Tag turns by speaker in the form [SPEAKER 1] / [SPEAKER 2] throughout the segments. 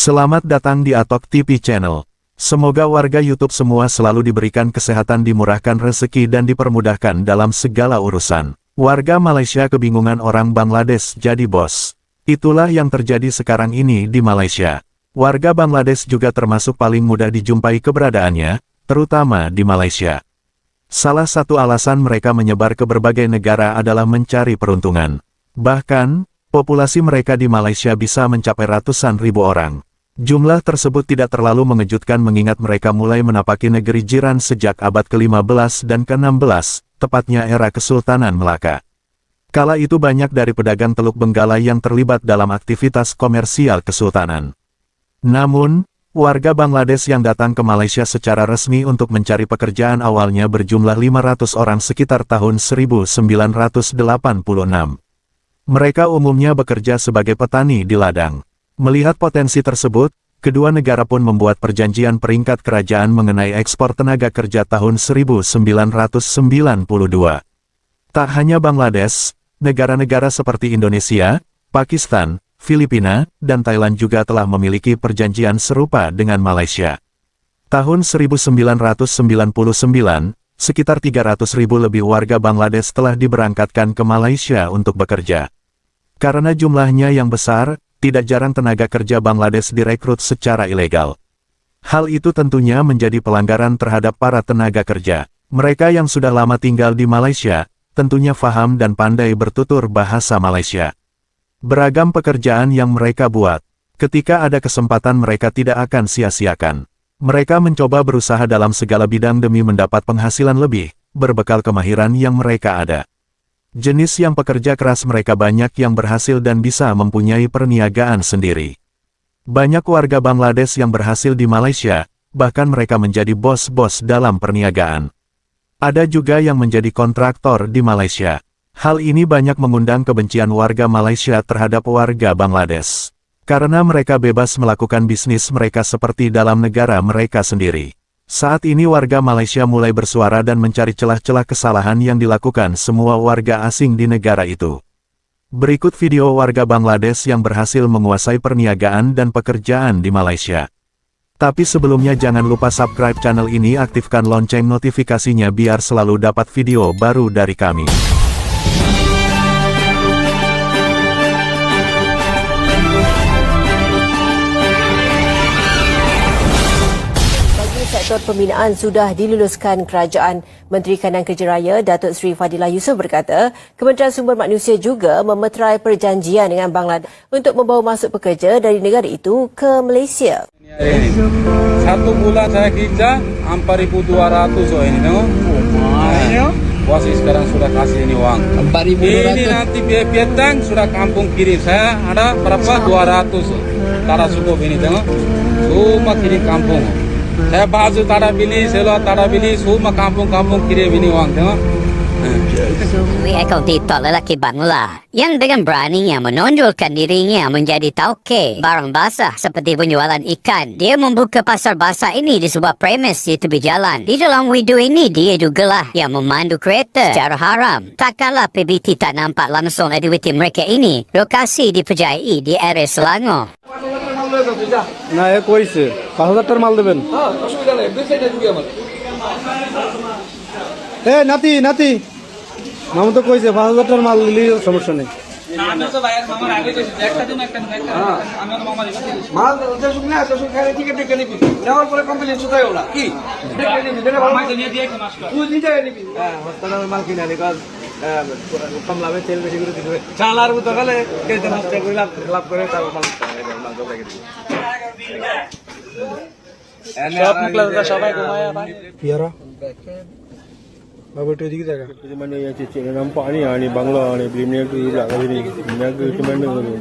[SPEAKER 1] Selamat datang di Atok TV Channel. Semoga warga YouTube semua selalu diberikan kesehatan, dimurahkan rezeki dan dipermudahkan dalam segala urusan. Warga Malaysia kebingungan orang Bangladesh jadi bos. Itulah yang terjadi sekarang ini di Malaysia. Warga Bangladesh juga termasuk paling mudah dijumpai keberadaannya, terutama di Malaysia. Salah satu alasan mereka menyebar ke berbagai negara adalah mencari peruntungan. Bahkan, populasi mereka di Malaysia bisa mencapai ratusan ribu orang. Jumlah tersebut tidak terlalu mengejutkan mengingat mereka mulai menapaki negeri jiran sejak abad ke-15 dan ke-16, tepatnya era Kesultanan Melaka. Kala itu banyak dari pedagang Teluk Benggala yang terlibat dalam aktivitas komersial kesultanan. Namun, warga Bangladesh yang datang ke Malaysia secara resmi untuk mencari pekerjaan awalnya berjumlah 500 orang sekitar tahun 1986. Mereka umumnya bekerja sebagai petani di ladang. Melihat potensi tersebut, kedua negara pun membuat perjanjian peringkat kerajaan mengenai ekspor tenaga kerja tahun 1992. Tak hanya Bangladesh, negara-negara seperti Indonesia, Pakistan, Filipina, dan Thailand juga telah memiliki perjanjian serupa dengan Malaysia. Tahun 1999, sekitar 300.000 lebih warga Bangladesh telah diberangkatkan ke Malaysia untuk bekerja. Karena jumlahnya yang besar, tidak jarang tenaga kerja Bangladesh direkrut secara ilegal. Hal itu tentunya menjadi pelanggaran terhadap para tenaga kerja. Mereka yang sudah lama tinggal di Malaysia, tentunya paham dan pandai bertutur bahasa Malaysia. Beragam pekerjaan yang mereka buat, ketika ada kesempatan mereka tidak akan sia-siakan. Mereka mencoba berusaha dalam segala bidang demi mendapat penghasilan lebih, berbekal kemahiran yang mereka ada. Jenis yang pekerja keras mereka banyak yang berhasil dan bisa mempunyai perniagaan sendiri. Banyak warga Bangladesh yang berhasil di Malaysia, bahkan mereka menjadi bos-bos dalam perniagaan. Ada juga yang menjadi kontraktor di Malaysia. Hal ini banyak mengundang kebencian warga Malaysia terhadap warga Bangladesh. Karena mereka bebas melakukan bisnis mereka seperti dalam negara mereka sendiri. Saat ini warga Malaysia mulai bersuara dan mencari celah-celah kesalahan yang dilakukan semua warga asing di negara itu. Berikut video warga Bangladesh yang berhasil menguasai perniagaan dan pekerjaan di Malaysia. Tapi sebelumnya jangan lupa subscribe channel ini, aktifkan lonceng notifikasinya biar selalu dapat video baru dari kami.
[SPEAKER 2] Sektor pembinaan sudah diluluskan kerajaan. Menteri Kanan Kerja Raya Datuk Seri Fadilah Yusof berkata, Kementerian Sumber Manusia juga memeterai perjanjian dengan Bangladesh untuk membawa masuk pekerja dari negara itu ke Malaysia.
[SPEAKER 3] Satu bulan saya kerja 4.200 ini tengok. Bos sekarang sudah kasih ini uang. 4.200. Ini nanti pietang sudah kampung kirim. Saya ada berapa 200. Tara cukup ini tengok. Semua kirim kampung. Saya baju tada beli, seluar tada beli, semua kampung-kampung kirim ini uang tengok.
[SPEAKER 4] Ekor TikTok lelaki Bangla yang dengan beraninya menonjolkan dirinya menjadi tauke barang basah seperti penjualan ikan. Dia membuka pasar basah ini di sebuah premis di tepi jalan. Di dalam video ini dia jugalah yang memandu kereta secara haram. Takkanlah PBT tak nampak langsung aktiviti mereka ini. Lokasi dipercayai di area Selangor.
[SPEAKER 5] না এ কইছে 5,000 টাকার মাল দেবেন
[SPEAKER 3] অসুবিধা নেই দুই সাইডে দিবি আমার
[SPEAKER 5] এ নাতি নাতি মামু তো কইছে 5,000 টাকার মাল দিলি সমস্যা নেই
[SPEAKER 6] আমি তো ভাই মামার আগে কইছি একটা দিন একটা আমি আর মামা দিছি
[SPEAKER 3] মাল দেশুক না দেশুক খালি টিকেট দেখে নিবি নেওয়ার পরে কমপ্লেইন শুধাইও না কি দেখে নিবি দেখে ভালো
[SPEAKER 6] মামা নিয়ে দিয়ে মাস
[SPEAKER 3] তুই নিজে নিবি হ্যাঁ হসপিটালের মাল কিনে আনি কাজ কম লাভে তেল বেশি করে দিবে চাল আর তো গেলে কেটে নষ্ট করে লাভ করে তারপর মাল দেখে দিবি সব মুখলা সবাই ঘুমায় ভাই
[SPEAKER 5] পিয়ারা बाबा तो दिख जाएगा जो मैंने ये चीज़ नाम पानी आनी बांग्ला आनी बिलिमने तो ये लगा भी नहीं मैं तो कमेंट करूँ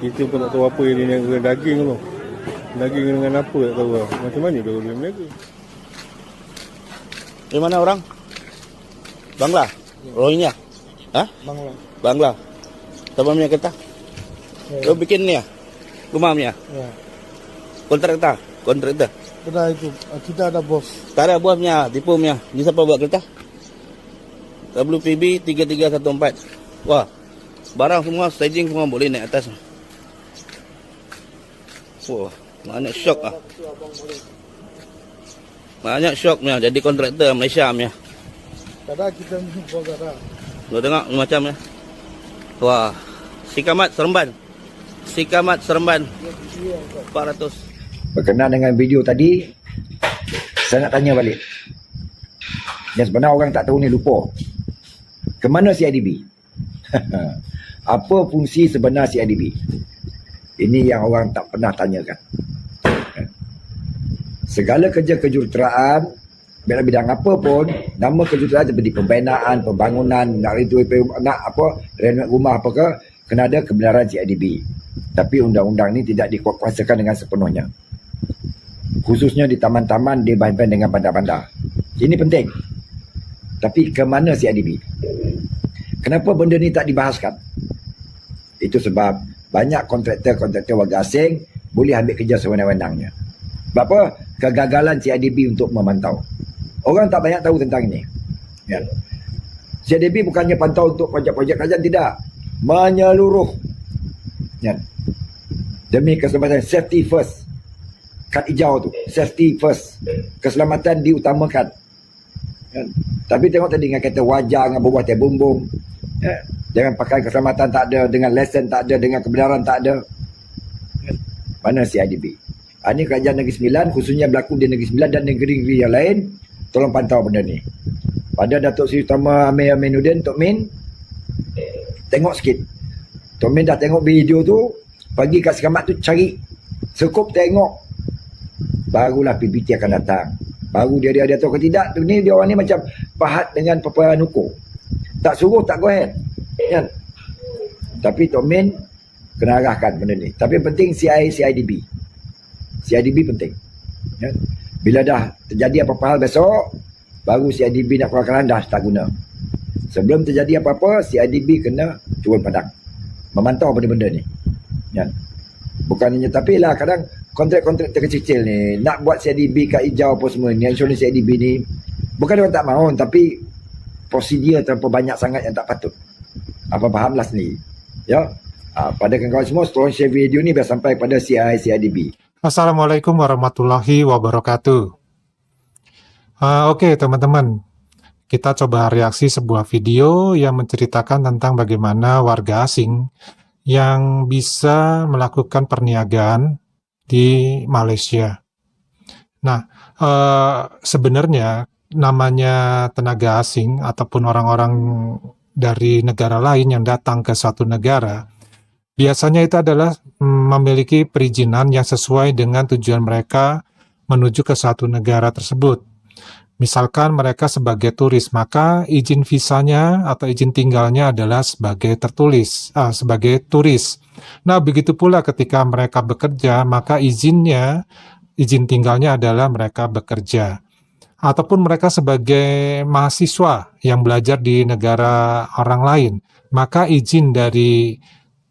[SPEAKER 5] itu pun tak tahu apa ini daging loh daging dengan apa tak tahu macam mana dia bilimne tu
[SPEAKER 7] di mana orang Bangla Rohingya hah Bangla tabamnya kita lo bikin ni ya rumahnya kontrak kita
[SPEAKER 5] kita itu kita ada bos
[SPEAKER 7] tak ada bosnya tipumnya ni siapa buat kereta WPB 3314 wah barang semua staging semua boleh naik atas Wah, banyak syok ah. Banyak syok punya jadi kontraktor Malaysia punya.
[SPEAKER 5] Kadang kita jumpa kadang.
[SPEAKER 7] Lo tengok ni macam ni. Wah, Sikamat Seremban. Sikamat Seremban. 400.
[SPEAKER 8] Berkenaan dengan video tadi, saya nak tanya balik. Yang sebenarnya orang tak tahu ni lupa. Ke mana CIDB? Apa fungsi sebenar CIDB? Ini yang orang tak pernah tanyakan. Segala kerja kejuruteraan, bidang apa pun, nama kejuruteraan seperti pembinaan, pembangunan, nak renovate rumah apakah, kena ada kebenaran CIDB. Tapi undang-undang ni tidak dikuatkuasakan dengan sepenuhnya. Khususnya di taman-taman, dia bahan-bahan dengan bandar-bandar. Ini penting. Tapi ke mana CIDB? Kenapa benda ni tak dibahaskan? Itu sebab banyak kontraktor-kontraktor warga asing boleh ambil kerja sewenang-wenangnya. Sebab apa? Kegagalan CIDB untuk memantau. Orang tak banyak tahu tentang ini. Ya. CIDB bukannya pantau untuk projek-projek kerajaan, tidak. Menyeluruh. Ya. Demi keselamatan, safety first. Kad hijau tu, safety first. Keselamatan diutamakan. Ya. Tapi tengok tadi dengan kata wajar, dengan berbuah teh bumbung. Ya. Jangan pakai keselamatan tak ada, dengan lesen tak ada, dengan kebenaran tak ada. Ya. Mana CIDB? Ini kerajaan Negeri Sembilan, khususnya berlaku di Negeri Sembilan dan negeri-negeri yang lain. Tolong pantau benda ni. Pada Datuk Seri Utama Amir Aminuddin, Tok Min, tengok sikit. Tok Min dah tengok video tu, pergi kat Sikamat tu cari. Sekup tengok. Barulah PBT akan datang. Baru dia tahu ke tidak. Tu ni dia orang ni macam pahat dengan peperangan hukum. Tak suruh, tak go ahead. Kan? Tapi Tok Min kena arahkan benda ni. Tapi penting CIDB. CIDB penting. Ya. Bila dah terjadi apa-apa hal besok, baru CIDB nak keluarkan dah tak guna. Sebelum terjadi apa-apa, CIDB kena turun padang. Memantau benda-benda ni. Ya. Bukan hanya, tapi lah kadang kontrak-kontrak terkecil ni, nak buat CIDB kat hijau apa semua ni, insurans CIDB ni, bukan orang tak mahu, tapi prosedur terlalu banyak sangat yang tak patut. Apa fahamlah sendiri. Ya. Pada kawan-kawan semua, tolong share video ni biar sampai pada CIDB.
[SPEAKER 9] Assalamualaikum warahmatullahi wabarakatuh. Oke teman-teman, kita coba reaksi sebuah video yang menceritakan tentang bagaimana warga asing yang bisa melakukan perniagaan di Malaysia. Nah, sebenarnya namanya tenaga asing ataupun orang-orang dari negara lain yang datang ke suatu negara, biasanya itu adalah memiliki perizinan yang sesuai dengan tujuan mereka menuju ke suatu negara tersebut. Misalkan mereka sebagai turis, maka izin visanya atau izin tinggalnya adalah sebagai tertulis, sebagai turis. Nah, begitu pula ketika mereka bekerja, maka izin tinggalnya adalah mereka bekerja. Ataupun mereka sebagai mahasiswa yang belajar di negara orang lain, maka izin dari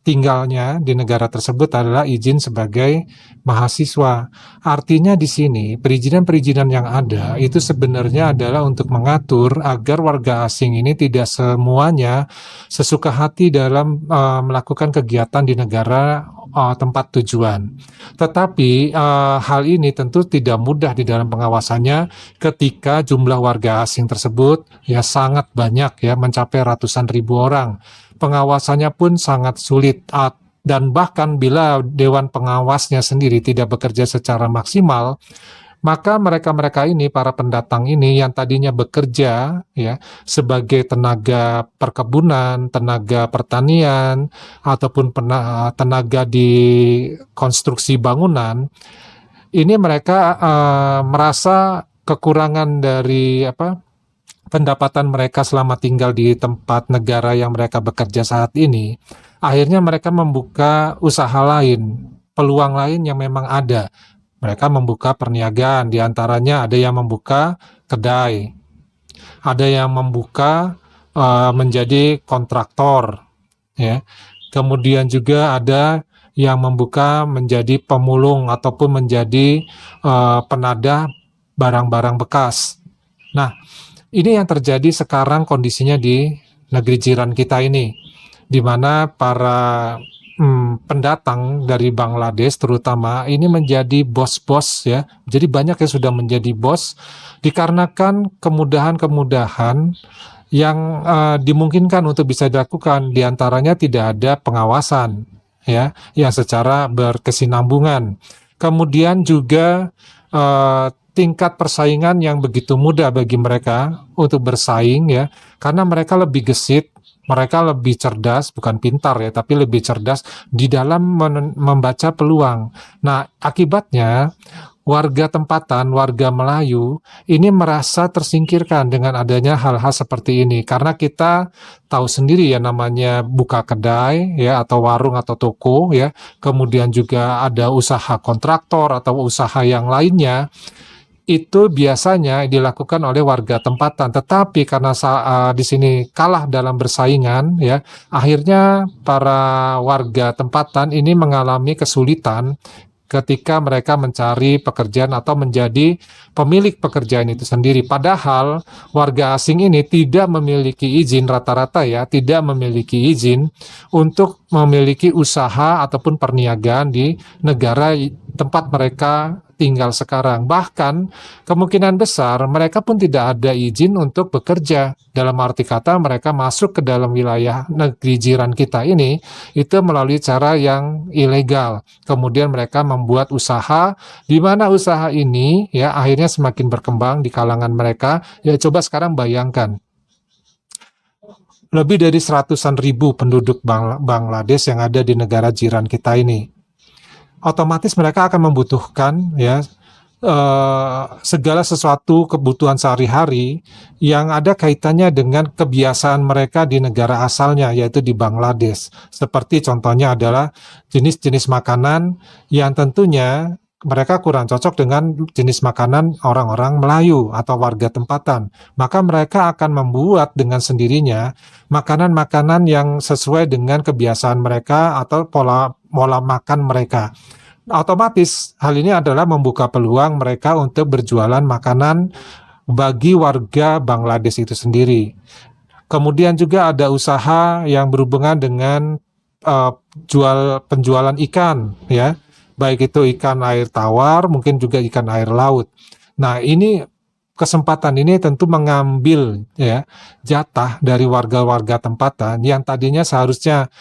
[SPEAKER 9] tinggalnya di negara tersebut adalah izin sebagai mahasiswa. Artinya di sini perizinan-perizinan yang ada itu sebenarnya adalah untuk mengatur agar warga asing ini tidak semuanya sesuka hati dalam melakukan kegiatan di negara tempat tujuan. Tetapi hal ini tentu tidak mudah di dalam pengawasannya ketika jumlah warga asing tersebut ya sangat banyak ya, mencapai ratusan ribu orang. Pengawasannya pun sangat sulit dan bahkan bila dewan pengawasnya sendiri tidak bekerja secara maksimal, maka mereka-mereka ini, para pendatang ini yang tadinya bekerja ya sebagai tenaga perkebunan, tenaga pertanian ataupun tenaga di konstruksi bangunan, ini mereka merasa kekurangan dari pendapatan mereka selama tinggal di tempat negara yang mereka bekerja saat ini. Akhirnya mereka membuka usaha lain, peluang lain yang memang ada. Mereka membuka perniagaan, diantaranya ada yang membuka kedai, ada yang membuka menjadi kontraktor, ya. Kemudian juga ada yang membuka menjadi pemulung ataupun menjadi penadah barang-barang bekas. Nah, ini yang terjadi sekarang kondisinya di negeri jiran kita ini, di mana para pendatang dari Bangladesh terutama ini menjadi bos-bos ya. Jadi banyak yang sudah menjadi bos dikarenakan kemudahan-kemudahan yang dimungkinkan untuk bisa dilakukan. Di antaranya tidak ada pengawasan ya yang secara berkesinambungan. Kemudian juga tingkat persaingan yang begitu mudah bagi mereka untuk bersaing ya, karena mereka lebih gesit, mereka lebih cerdas, bukan pintar ya, tapi lebih cerdas di dalam membaca peluang. Nah, akibatnya warga tempatan, warga Melayu ini merasa tersingkirkan dengan adanya hal-hal seperti ini. Karena kita tahu sendiri ya namanya buka kedai ya atau warung atau toko ya, kemudian juga ada usaha kontraktor atau usaha yang lainnya. Itu biasanya dilakukan oleh warga tempatan, tetapi karena di sini kalah dalam bersaingan ya, akhirnya para warga tempatan ini mengalami kesulitan ketika mereka mencari pekerjaan atau menjadi pemilik pekerjaan itu sendiri. Padahal warga asing ini tidak memiliki izin rata-rata ya, tidak memiliki izin untuk memiliki usaha ataupun perniagaan di negara tempat mereka tinggal sekarang. Bahkan kemungkinan besar mereka pun tidak ada izin untuk bekerja. Dalam arti kata mereka masuk ke dalam wilayah negeri jiran kita ini itu melalui cara yang ilegal. Kemudian mereka membuat usaha di mana usaha ini ya akhirnya semakin berkembang di kalangan mereka. Ya coba sekarang bayangkan. Lebih dari 100-an ribu penduduk Bangladesh yang ada di negara jiran kita ini. Otomatis mereka akan membutuhkan ya segala sesuatu kebutuhan sehari-hari yang ada kaitannya dengan kebiasaan mereka di negara asalnya, yaitu di Bangladesh. Seperti contohnya adalah jenis-jenis makanan yang tentunya mereka kurang cocok dengan jenis makanan orang-orang Melayu atau warga tempatan. Maka mereka akan membuat dengan sendirinya makanan-makanan yang sesuai dengan kebiasaan mereka atau pola makan mereka. Otomatis hal ini adalah membuka peluang mereka untuk berjualan makanan bagi warga Bangladesh itu sendiri. Kemudian juga ada usaha yang berhubungan dengan penjualan ikan ya. Baik itu ikan air tawar, mungkin juga ikan air laut. Nah, ini kesempatan ini tentu mengambil ya jatah dari warga-warga tempatan yang tadinya seharusnya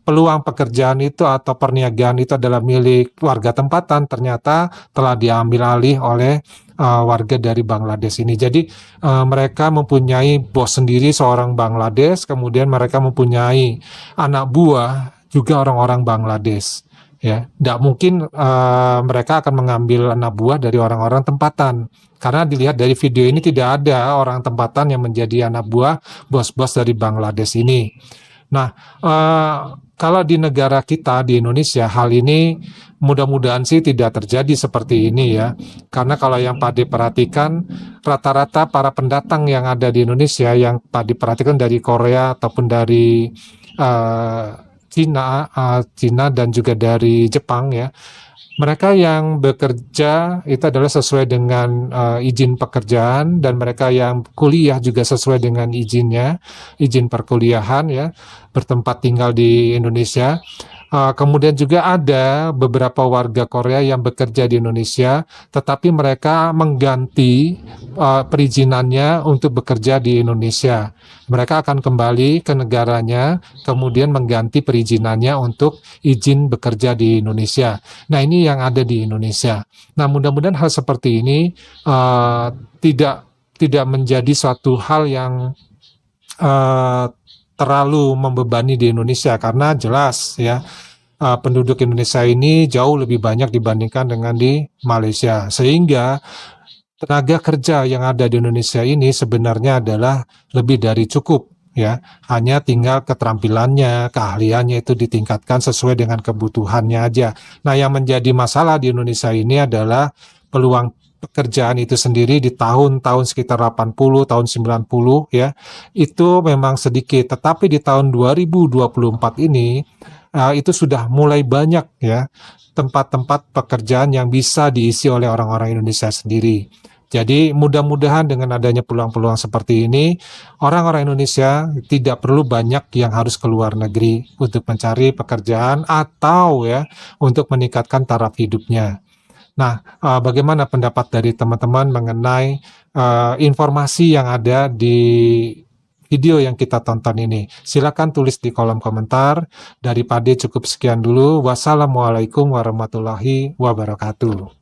[SPEAKER 9] peluang pekerjaan itu atau perniagaan itu adalah milik warga tempatan, ternyata telah diambil alih oleh warga dari Bangladesh ini. Jadi mereka mempunyai bos sendiri seorang Bangladesh, kemudian mereka mempunyai anak buah juga orang-orang Bangladesh. Ya, tidak mungkin mereka akan mengambil anak buah dari orang-orang tempatan. Karena dilihat dari video ini tidak ada orang tempatan yang menjadi anak buah bos-bos dari Bangladesh ini. Nah, kalau di negara kita, di Indonesia, hal ini mudah-mudahan sih tidak terjadi seperti ini ya. Karena kalau yang Pak diperhatikan, rata-rata para pendatang yang ada di Indonesia, yang Pak diperhatikan dari Korea ataupun dari Cina dan juga dari Jepang ya. Mereka yang bekerja itu adalah sesuai dengan izin pekerjaan, dan mereka yang kuliah juga sesuai dengan izinnya, izin perkuliahan ya, bertempat tinggal di Indonesia. Kemudian juga ada beberapa warga Korea yang bekerja di Indonesia, tetapi mereka mengganti perizinannya untuk bekerja di Indonesia. Mereka akan kembali ke negaranya, kemudian mengganti perizinannya untuk izin bekerja di Indonesia. Nah, ini yang ada di Indonesia. Nah, mudah-mudahan hal seperti ini tidak menjadi suatu hal yang terlalu membebani di Indonesia, karena jelas ya penduduk Indonesia ini jauh lebih banyak dibandingkan dengan di Malaysia, sehingga tenaga kerja yang ada di Indonesia ini sebenarnya adalah lebih dari cukup ya, hanya tinggal keterampilannya, keahliannya itu ditingkatkan sesuai dengan kebutuhannya aja. Nah, yang menjadi masalah di Indonesia ini adalah peluang pekerjaan itu sendiri di tahun-tahun sekitar 80, tahun 90 ya, itu memang sedikit. Tetapi di tahun 2024 ini itu sudah mulai banyak ya tempat-tempat pekerjaan yang bisa diisi oleh orang-orang Indonesia sendiri. Jadi mudah-mudahan dengan adanya peluang-peluang seperti ini, orang-orang Indonesia tidak perlu banyak yang harus ke luar negeri untuk mencari pekerjaan atau ya untuk meningkatkan taraf hidupnya. Nah, bagaimana pendapat dari teman-teman mengenai informasi yang ada di video yang kita tonton ini? Silakan tulis di kolom komentar. Dari Pade cukup sekian dulu. Wassalamualaikum warahmatullahi wabarakatuh.